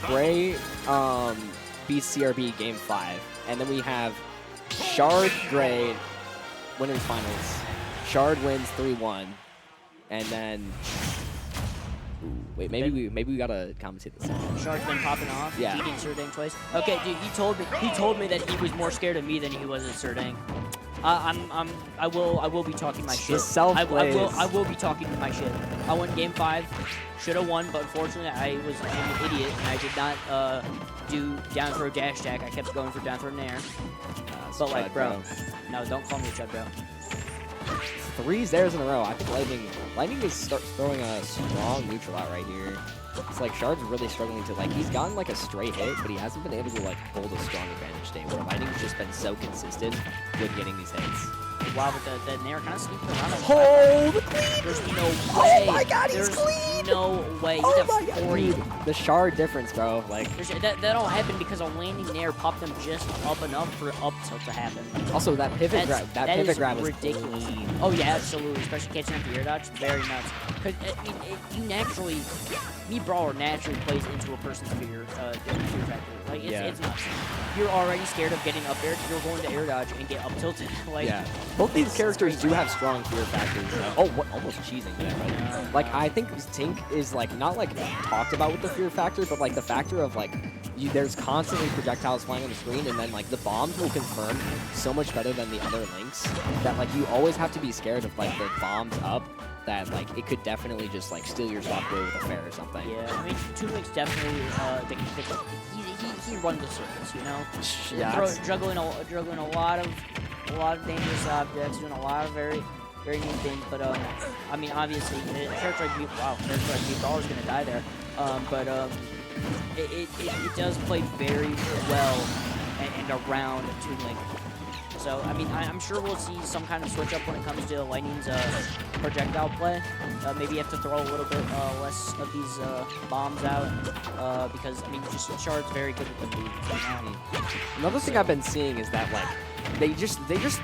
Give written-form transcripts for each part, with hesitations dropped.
Gray beats CRB game 5, and then we have Shard Gray winners finals. Shard wins 3-1, and then wait, maybe we gotta commentate this. Shard's been popping off. Yeah. Beating Surdang twice. Okay, dude, he told me that he was more scared of me than he was of Surdang. I will be talking my shit. I will be talking my shit. I won game 5, should have won, but unfortunately I was an idiot and I did not do down throw dash attack. I kept going for down throw nair. But like, bro, no, don't call me a chud, bro. 3 Zairs in a row. I think Lightning is throwing a strong neutral out right here. It's like Shard's really struggling to, like, he's gotten like a straight hit, but he hasn't been able to like hold a strong advantage state where Lightning's just been so consistent with getting these hits. Wow, but the nair kind of sneaking around. Oh, the clean! There's no way. Oh my god, There's he's clean! no way. Oh He's my at god, 40. dude. The Shard difference, bro. Like, that all happened because a landing nair popped them just up enough for up tilt to happen. also that pivot grab. That pivot grab was ridiculous. clean. Oh yeah, absolutely. Especially catching up the air dodge, very nuts. Because I mean, you naturally, Brawler naturally plays into a person's fear factor. Like it's nuts. You're already scared of getting up air. You're going to air dodge and get up tilted. Like, yeah, both these characters do have strong fear factors. Oh, what? Almost cheesing there, right? Like, I think Tink is like not like talked about with the fear factor, but like the factor of like there's constantly projectiles flying on the screen, and then like the bombs will confirm so much better than the other links that like you always have to be scared of like the bombs up. That like it could definitely just like steal your stock away with a fair or something. Yeah, I mean, Toon definitely he runs the circus, you know. Yeah. Juggling a lot of dangerous objects, doing a lot of very neat things. But I mean, obviously, character like Brawler's gonna die there. It does play very well and around Toon Link. So, I mean, I'm sure we'll see some kind of switch up when it comes to Lightning's projectile play. Maybe you have to throw a little bit less of these bombs out because, I mean, just Shard's very good with the moves. Another thing I've been seeing is that like they just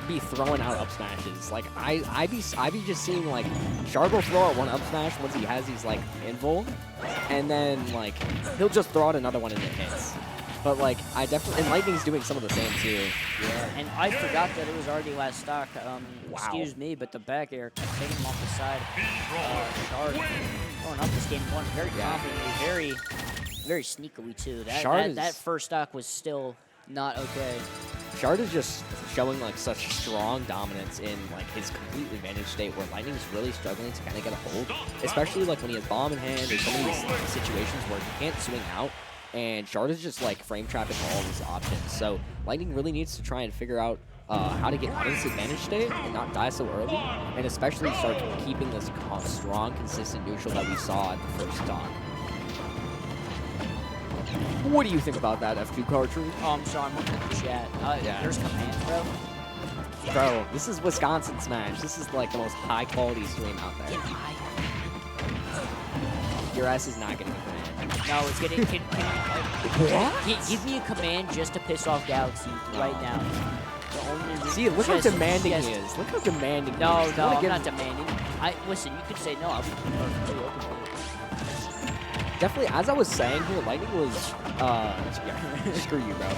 be throwing out up smashes. Like I be just seeing like Shard will throw out one up smash once he has these like invul, and then like he'll just throw out another one and it hits. But like and Lightning's doing some of the same too. Yeah, and I forgot that it was already last stock. Wow. Excuse me, but the back air taking him off the side. Shard going up this game 1 very confidently, very sneakily too. That first stock was still not okay. Shard is just showing like such strong dominance in like his complete advantage state where Lightning's really struggling to kind of get a hold, especially like when he has bomb in hand or some of these situations where he can't swing out. And Shard is just like frame trapping all these options. So Lightning really needs to try and figure out how to get out of this advantage state and not die so early, and especially start keeping this strong, consistent neutral that we saw at the first stock. What do you think about that, F2 Cartridge? Oh, I'm sorry, I'm looking at the chat. Yeah. There's commands, bro. Bro, this is Wisconsin Smash. This is like the most high quality stream out there. Your ass is not getting a command. No, it's getting. What? Give me a command just to piss off Galaxy right now. See, look how demanding he is. Look how demanding he is. No, I'm not demanding. Listen, you could say no. I'll be perfectly open to it. Definitely, as I was saying here, Lightning was, screw you, bro.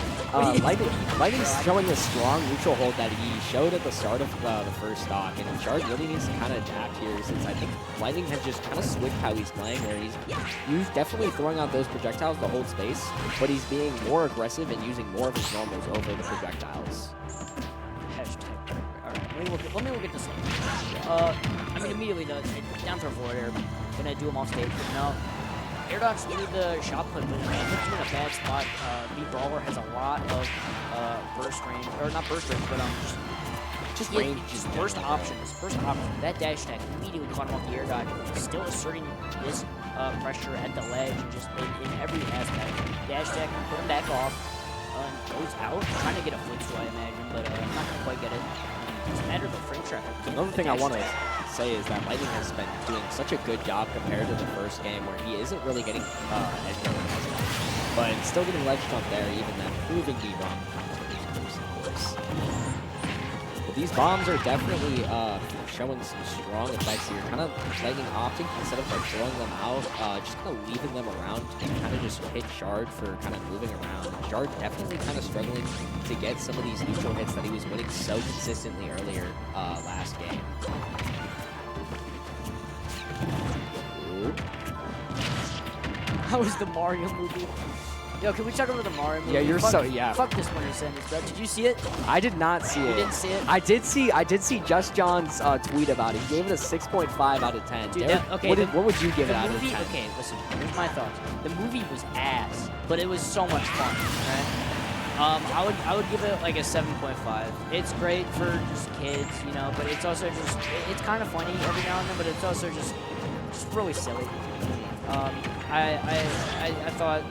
Lightning's showing a strong neutral hold that he showed at the start of the first stock, and Shard really needs to kind of adapt here since I think Lightning has just kind of switched how he's playing, where he's definitely throwing out those projectiles to hold space, but he's being more aggressive and using more of his normals over the projectiles. Alright, let me look at this one. I mean, immediately, the down throw forward air, gonna do him off stage, but no. Air dodge leave the shot put, but it puts him in a bad spot. Brawler has a lot of burst range, or not burst range, but just range. Just burst options. That dash attack immediately caught him off the air dodge, still asserting this pressure at the ledge and just in every aspect. Dash attack, put him back off, goes out, trying to get a flinch, I imagine, but not gonna quite get it. It's a matter of the frame trap. Another thing I want to say is that Lightning has been doing such a good job compared to the first game where he isn't really getting edge guarded as much, but still getting ledge jump there, even then proving me wrong. Of course. these bombs are definitely showing some strong effects here. Kind of Lightning opting, instead of like throwing them out, just kind of leaving them around and kind of just hit Shard for kind of moving around. Shard definitely kind of struggling to get some of these neutral hits that he was winning so consistently earlier last game. Ooh. How was the Mario movie? Yo, can we talk about the Mario movie? Yeah, you're fuck, so, yeah. Fuck this Winter Sentence, bro. Did you see it? I did not see it. You didn't see it? I did see Just John's tweet about it. He gave it a 6.5 out of 10. Dude, Derek, okay, what would you give it out of movie, 10? okay, listen, here's my thoughts. The movie was ass, but it was so much fun, right? I would give it like a 7.5. It's great for just kids, you know, but it's also just, it's kind of funny every now and then, but it's also just really silly. I thought,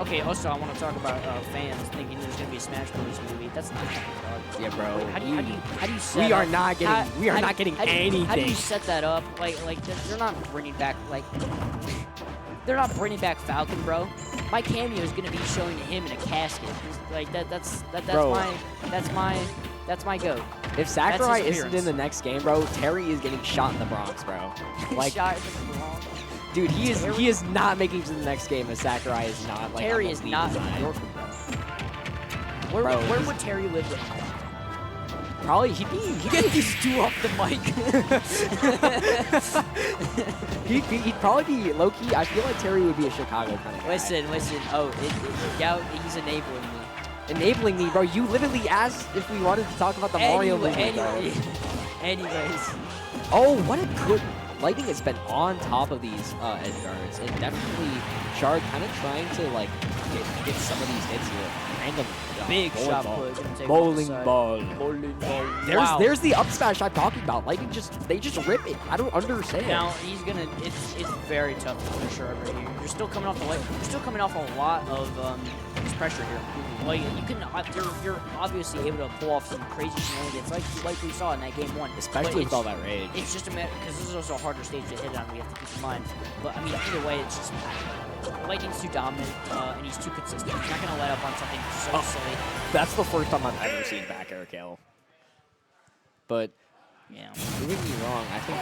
okay, also I want to talk about fans thinking there's going to be a Smash Bros. Movie. That's not happening, dog. Yeah, bro. How do you set we are up, not getting anything. How do you set that up? Like they're not bringing back they're not bringing back Falcon, bro. My cameo is gonna be showing him in a casket. Like that's my goat. If Sakurai isn't in the next game, bro, Terry is getting shot in the Bronx, bro. Like, shot in the Bronx. Dude, he is not making it to the next game. If Sakurai is not like Terry is not in New York, bro. Where would Terry live with? Probably he'd Get these two off the mic. he'd probably be low key. I feel like Terry would be a Chicago kind of guy. Listen. Oh, yeah, he's enabling me. Enabling me, bro. You literally asked if we wanted to talk about the Mario movie. Anyways. Oh, what a good... Lightning has been on top of these edge guards, and definitely Shard kind of trying to like get some of these hits here. Random big shot put. Bowling ball. There's the up smash I'm talking about. Lightning they just rip it. I don't understand. Now he's gonna. It's very tough to finish her over here. You're still coming off a lot of pressure here. Like you're obviously able to pull off some crazy shenanigans like we saw in that game 1. Especially with all that rage. It's just a matter because this is also a harder stage to hit on. We have to keep in mind. But I mean, either way, it's just Lightning's too dominant and he's too consistent. He's not gonna let up on something so silly. That's the first time I've ever seen back air kill. But yeah, don't get me wrong. I think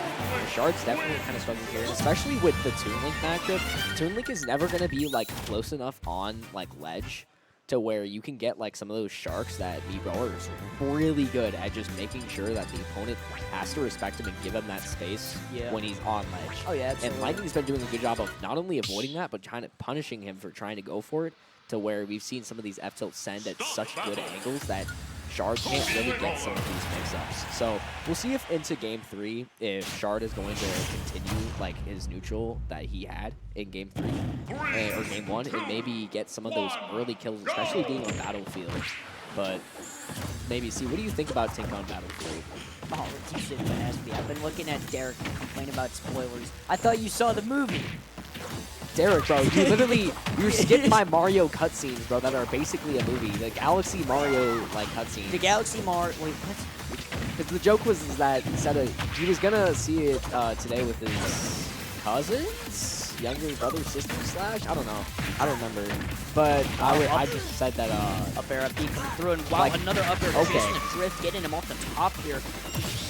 Shard's definitely kind of struggling here, especially with the Toon Link matchup. Toon Link is never gonna be like close enough on like ledge to where you can get like some of those sharks that Brawler is really good at just making sure that the opponent has to respect him and give him that space when he's on ledge. Oh yeah, absolutely. And Lightning's been doing a good job of not only avoiding that, but kind of punishing him for trying to go for it, to where we've seen some of these F-tilts send at such good angles that Shard can't really get some of these mix-ups. So we'll see if into Game 3, if Shard is going to continue like his neutral that he had in Game 3 or Game 1, and maybe get some of those early kills, especially being on Battlefield. But maybe see, what do you think about Tink on Battlefield? Oh, you shouldn't have asked me. I've been looking at Derek complain about spoilers. I thought you saw the movie. Derek, bro, you literally, you skipped my Mario cutscenes, bro, that are basically a movie. The Galaxy Mario, like, cutscenes. The Galaxy Mario, wait, what? Because the joke was that he was gonna see it today with his cousins? Younger brother, sister slash? I don't know. I don't remember. But I just said that, up air, up B coming through, and wow, like, another up air, chasing the drift, getting him off the top here.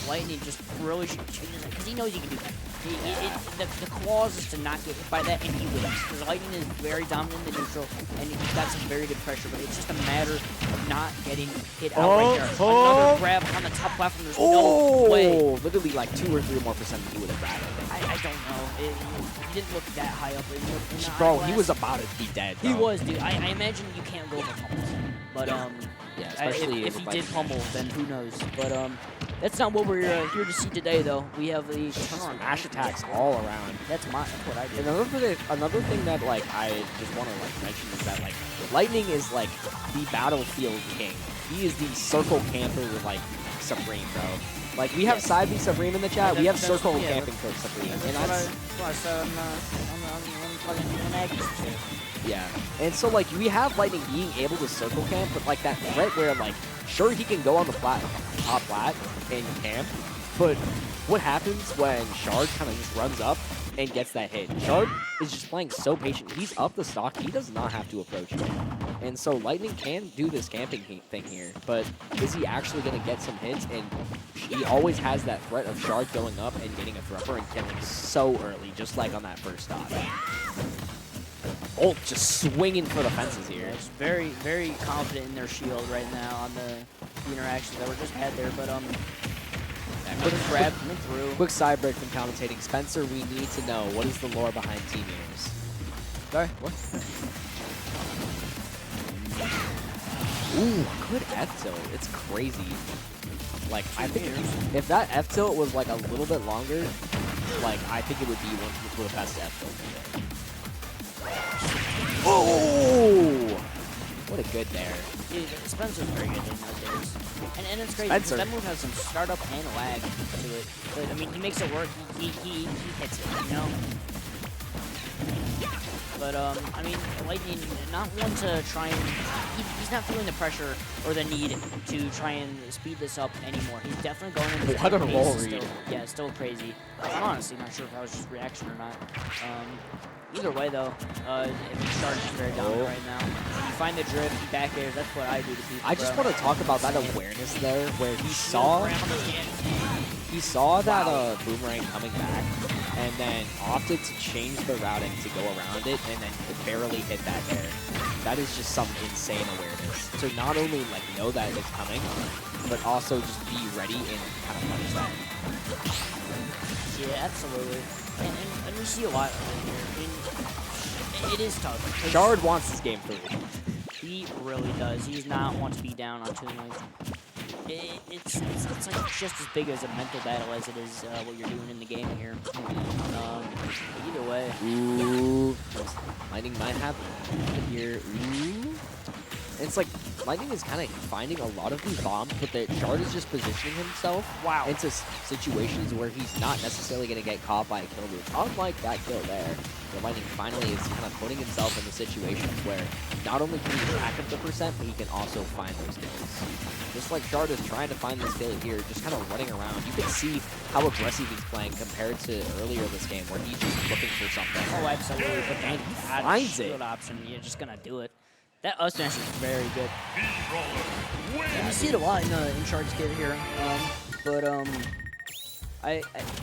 Lightning just really changes it, because he knows he can do that. The clause is to not get hit by that, and he wins. Because Lightning is very dominant in the neutral, and he's got some very good pressure, but it's just a matter of not getting hit out right there. Another grab on the top platform, there's no way. Literally like 2 or 3 more % he would have grabbed, I don't know. He didn't look that high up. Bro, he was about to be dead, bro. He was, dude. I imagine you can't go for pummels. But, yeah, especially if he did pummel, then who knows. But, that's not what we're here to see today, though. We have the turn mash attacks all around. That's what I did. Another thing that like I just want to like mention is that like Lightning is like the Battlefield king. He is the circle camper like Supreme, bro. Like we have side B Supreme in the chat. We have circle camping for Supreme, and that's what I said on yeah. And so like we have Lightning being able to circle camp, but like that threat where like sure he can go on the top flat and camp, but what happens when Shard kind of just runs up and gets that hit. Shard is just playing so patient. He's up the stock. He does not have to approach it. And so Lightning can do this camping thing here, but is he actually going to get some hits? And he always has that threat of Shard going up and getting a thrower and killing so early, just like on that first stock. Ult just swinging for the fences here. Yeah, just very, very confident in their shield right now on the interactions that were just had there. But quick grab coming through. Quick side break from commentating. Spencer, we need to know, what is the lore behind Team Ears? Sorry, what? Ooh, good F tilt. It's crazy. Like, I think if that F tilt was like a little bit longer, like I think it would be one of the best F tilt. Oh! What a good there. Dude, Spencer's very good in those days. And it's crazy because that move has some startup and lag to it. But I mean, he makes it work. He hits it, you know? But, I mean, Lightning, not one to try and... He's not feeling the pressure or the need to try and speed this up anymore. He's definitely going into what a roll read. Yeah, still crazy. I'm honestly not sure if that was just reaction or not. Either way, though, if Shard is very dominant right now. You find the drift, you back airs, that's what I do to people. I just want to talk about that awareness there, where he saw that boomerang coming back, and then opted to change the routing to go around it, and then barely hit that there. That is just some insane awareness. To not only like know that it's coming, but also just be ready and kind of punish that. Yeah, absolutely. And we see a lot of it here. I mean, it is tough. Shard wants this game through. He really does. He does not want to be down on Toon. It's like just as big as a mental battle as it is what you're doing in the game here. Either way. Ooh. Lightning might have here. Ooh. It's like Lightning is kind of finding a lot of these bombs, but the Shard is just positioning himself into situations where he's not necessarily going to get caught by a kill move. Unlike that kill there, where Lightning finally is kind of putting himself in the situations where not only can he rack up the percent, but he can also find those kills. Just like Shard is trying to find this kill here, just kind of running around. You can see how aggressive he's playing compared to earlier this game, where he's just looking for something. Oh, absolutely. But then he finds it. Good option. You're just going to do it. That up smash is very good. And you see it a lot in Shard's kit here.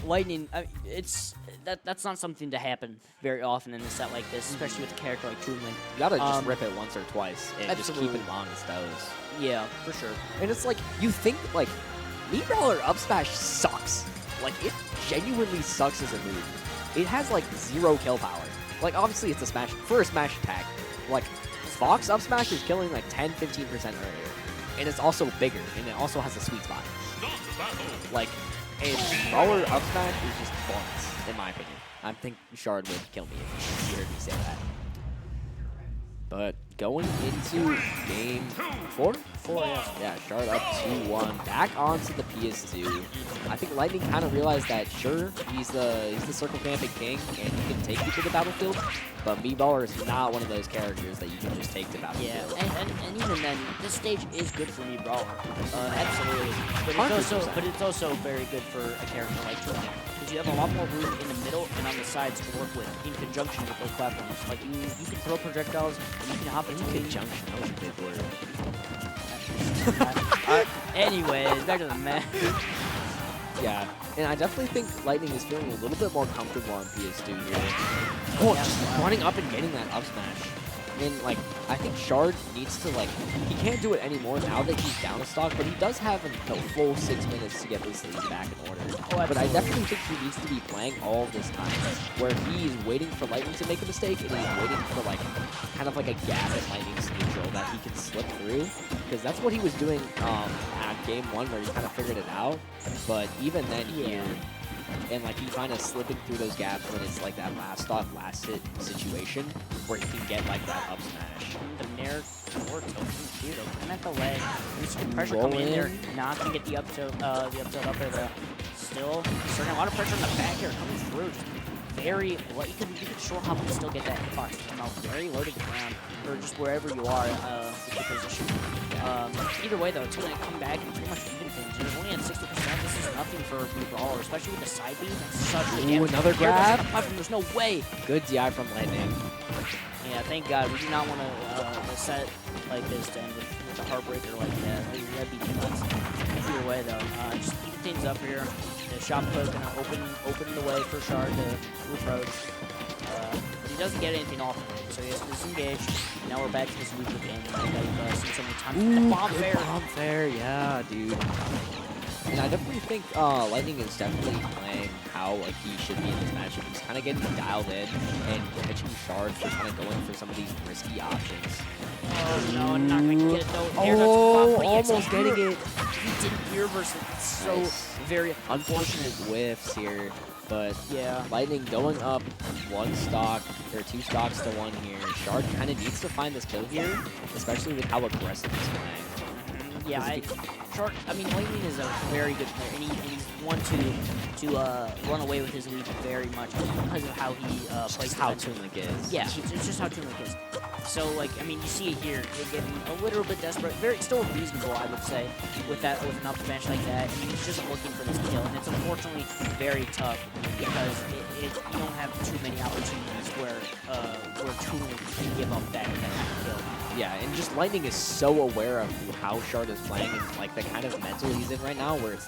Lightning, that's not something to happen very often in a set like this, especially with a character like Toon. You gotta just rip it once or twice and just keep him on his toes. Yeah, for sure. And it's like, you think, like, Brawler up smash sucks. Like, it genuinely sucks as a move. It has, like, 0 kill power. Like, obviously it's a smash, for a smash attack. Like, Fox up smash is killing like 10-15% earlier. And it's also bigger, and it also has a sweet spot. Like, and Brawler up smash is just points, in my opinion. I think Shard would kill me if you heard me say that. But going into game 4? Yeah, Shard up 2-1. Back onto the PS2. I think Lightning kind of realized that, sure, he's the circle camping king, and he can take you to the battlefield, but Brawler is not one of those characters that you can just take to battlefield. Yeah, and even then, this stage is good for Brawler. Absolutely. But it's also very good for a character like Toon, because you have a lot more room in the middle and on the sides to work with in conjunction with those platforms. Like, you can throw projectiles, and you can hop into conjunction. That was a big word. Anyways, that doesn't matter. Yeah, and I definitely think Lightning is feeling a little bit more comfortable on PS2 here. Oh, just running up and getting that up smash. And, like, I think Shard needs to, like, he can't do it anymore now that he's down a stock, but he does have a full 6 minutes to get this lead back in order. But I definitely think he needs to be playing all of this time, where he's waiting for Lightning to make a mistake, and he's waiting for, like, kind of like a gap at Lightning's neutral that he can slip through. Because that's what he was doing at game 1, where he kind of figured it out. But even then here, and like he kind of slipping through those gaps when it's like that last stock, last hit situation where he can get like that up smash. The Nair forward tilt, and at the leg, there's some pressure coming in there, not gonna get the up tilt up there though. Still, starting a lot of pressure on the back here coming through. Just very, well, you could short hop and still get that hitbox to come out very low to the ground, or just wherever you are with your position. Either way, though, it's going to come back and pretty much even things. You're only at 60%. This is nothing for a Brawler, especially with the side beat. That's such good damage. Another grab. There's no way. Good DI from Lightning. Yeah, thank God. We do not want to set like this to end with a heartbreaker like that. That'd be too nuts. Either way, though, just keep things up here. The shot put going to open the way for Shard to approach. But he doesn't get anything off of it, so he has to disengage. Now we're back to this loop game. I've seen so many times. Bomb fair. Bomb fair, yeah, dude. And I definitely think Lightning is definitely playing how like he should be in this matchup. He's kind of getting dialed in and catching shards, just kind of going for some of these risky options. Oh no, I'm not gonna get it though. Oh, almost getting it. He didn't hear versus so very unfortunate whiffs here. But yeah, Lightning going up 1 stock, or 2 stocks to 1 here. Shard kind of needs to find this kill here, especially with how aggressive he's playing. Yeah, Shard, I mean, Lightning is a very good player, and he's one to run away with his lead very much because of how he plays. How Toon is. Yeah, it's just how Toon is. So, like, I mean, you see it here, they're getting a little bit desperate, still reasonable, I would say, with an up smash like that. And he's just looking for this kill, and it's unfortunately very tough because you don't have too many opportunities where Toon can give up that kill. Yeah, and just Lightning is so aware of how Shard is playing and like the kind of mental he's in right now, where it's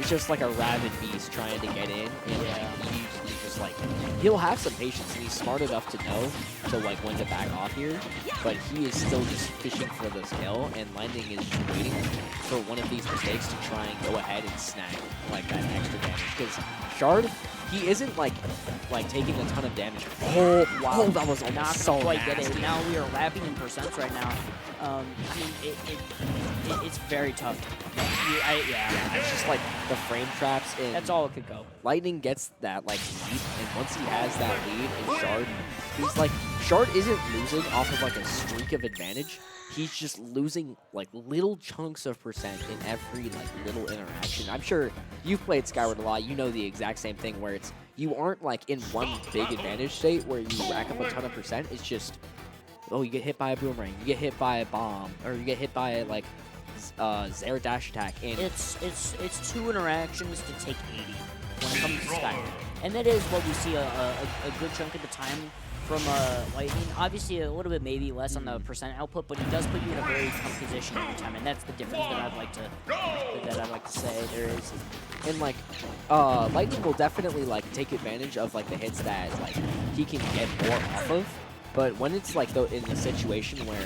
just like a rabid beast trying to get in, and he's just like he'll have some patience and he's smart enough to know to like when to back off here, but he is still just fishing for this kill, and Lightning is just waiting for one of these mistakes to try and go ahead and snag like that extra damage, because Shard, he isn't like taking a ton of damage. Oh wow, that was not so quite get it. Now we are lapping in percents right now. I mean, it's very tough. Yeah, it's just like the frame traps. And that's all it could go. Lightning gets that like lead, and once he has that lead, and Shard, he's like Shard isn't losing off of like a streak of advantage. He's just losing like little chunks of percent in every like little interaction. I'm sure you've played Skyward a lot. You know the exact same thing where you aren't like in one big advantage state where you rack up a ton of percent. It's just, oh, you get hit by a boomerang, you get hit by a bomb, or you get hit by like Zero dash attack. And it's 2 interactions to take 80 when it comes to Skyward, and that is what we see a good chunk of the time from Lightning. Obviously a little bit maybe less on the percent output, but he does put you in a very tough position every time, and that's the difference that I'd like to say there is. And like Lightning will definitely like take advantage of like the hits that like he can get more off of. But when it's like in the situation where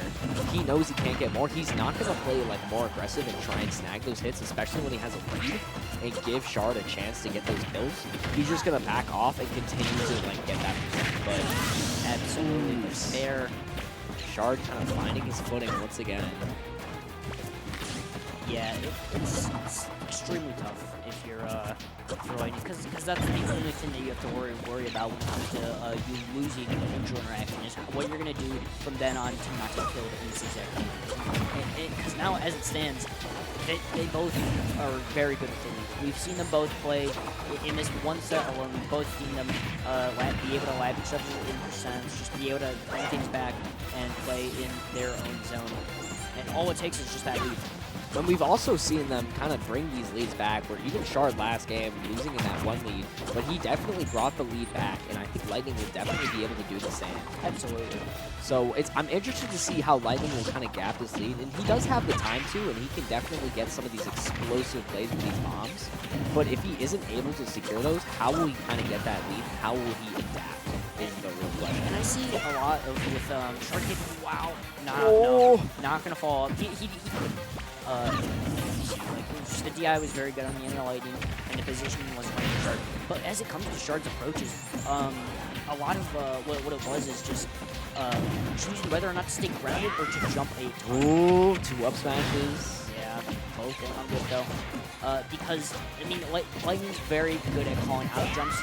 he knows he can't get more, he's not going to play like more aggressive and try and snag those hits, especially when he has a lead, and give Shard a chance to get those kills. He's just going to back off and continue to like get that percent. But absolutely fair. Shard kind of finding his footing once again. Yeah, it's extremely tough if you're Lightning, because that's the only thing that you have to worry about when it comes to you losing a neutral interaction is what you're gonna do from then on to not get killed in this exact game. Because now, as it stands, they both are very good at the lead. We've seen them both play in this one set alone. We've both seen them be able to lap each other in percents, just be able to bring things back and play in their own zone. And all it takes is just that lead. And we've also seen them kind of bring these leads back, where even Shard last game losing in that one lead, but he definitely brought the lead back, and I think Lightning will definitely be able to do the same. Absolutely. So I'm interested to see how Lightning will kind of gap this lead, and he does have the time to, and he can definitely get some of these explosive plays with these bombs. But if he isn't able to secure those, how will he kind of get that lead? How will he adapt? Is the real question. And I see a lot of with Shard hitting. Wow, not gonna fall. The DI was very good on the inner Lightning, and the positioning wasn't right for Shard. But as it comes to Shard's approaches, a lot of what it was is just choosing whether or not to stay grounded or to jump a ton. Ooh, 2 up smashes. Yeah, both going on good though. Because, I mean, Lightning's very good at calling out jumps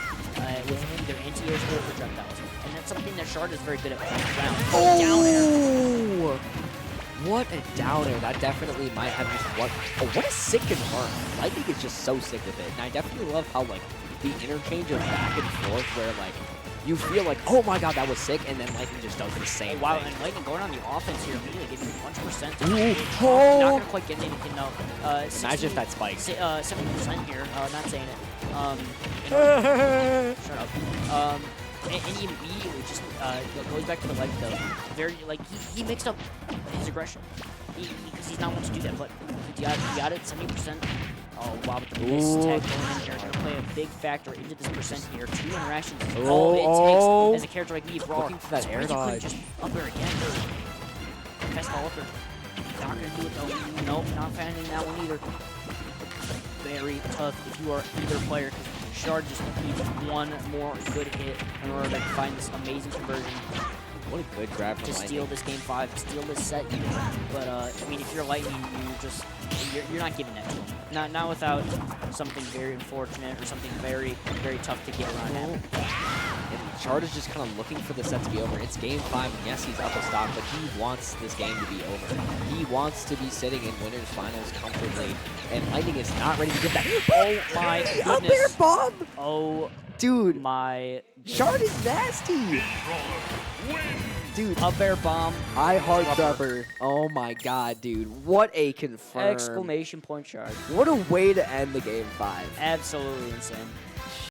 with either anti-airs or projectiles. And that's something that Shard is very good at playing around. Oh! Down air. What a downer. That definitely might have just what a sick confirm. Lightning is just so sick with it. And I definitely love how like the interchange of back and forth where like you feel like, oh my god, that was sick, and then Lightning just does the same Wow, thing. and Lightning going on the offense here, immediately giving 100%. Oh. Not gonna quite get anything though. Not just that spike. 70% here. Not saying it. You know, shut up. And he immediately just goes back to the ledge though. Very like he mixed up his aggression. Because he's not one to do that, but he got it 70%. Oh wow, but the miss tech going in here gonna play a big factor into this percent here. 2 interactions is all it takes as a character like me, Brawler. Looking for that air You dodge. couldn't just up air again. Fast ball up air. Not gonna do it though. Nope, not finding that one either. Very tough if you are either player. Shard just needs one more good hit in order to find this amazing conversion. What a good grab from To Lightning. steal this game 5, to steal this set even. But I mean, if you're Lightning, you're not giving that to him. Not without something very unfortunate or something very tough to get around him. And Shard is just kind of looking for the set to be over. It's game 5, and yes, he's up a stock, but he wants this game to be over. He wants to be sitting in winners finals comfortably, and Lightning is not ready to get that. Oh my goodness! Up air bomb! Oh, dude, my Shard is nasty. Dude, up air bomb! I heart rubber. Oh my god, dude! What a confirm! Exclamation point Shard! What a way to end the game 5. Absolutely insane.